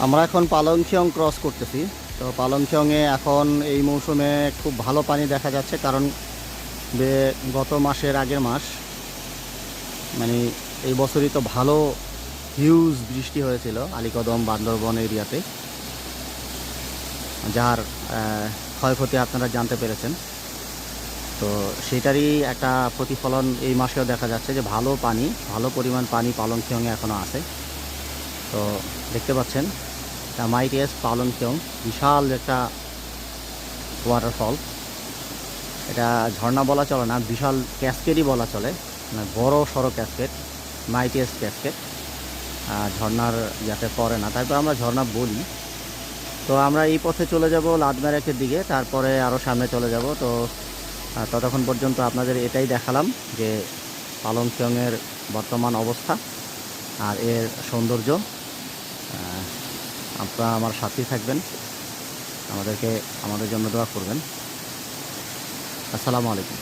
আমরা এখন পালংখিয়ং ক্রস করতেছি। তো পালংখিয়ংয়ে এখন এই মৌসুমে খুব ভালো পানি দেখা যাচ্ছে, কারণ গত মাসের আগের মাস মানে এই বছরই তো ভালো হিউজ বৃষ্টি হয়েছিল আলীকদম বান্দরবন এরিয়াতে, যার ক্ষয়ক্ষতি আপনারা জানতে পেরেছেন। তো সেটারই একটা প্রতিফলন এই মাসেও দেখা যাচ্ছে যে ভালো পরিমাণ পানি পালংখিয়ংয়ে এখনও আছে। তো দেখতে পাচ্ছেন দ্য মাইটিয়েস্ট পালংখিয়ং, বিশাল একটা ওয়াটারফল। এটা ঝর্ণা বলা চলে না, বিশাল ক্যাসকেডই বলা চলে, মানে বড় সড়ো ক্যাসকেড, মাইটিয়েস্ট ক্যাসকেড। ঝর্ণার ইয়াতে পড়ে না, তারপর আমরা ঝর্ণা বলি। তো আমরা এই পথে চলে যাব লাদমেরেকের দিকে, তারপরে আরও সামনে চলে যাব। তো ততক্ষণ পর্যন্ত আপনাদের এটাই দেখালাম যে পালংখিয়ংয়ের বর্তমান অবস্থা আর এর সৌন্দর্য। আপনারা আমার সাথেই থাকবেন, আমাদের জন্য দোয়া করবেন। আসসালামু আলাইকুম।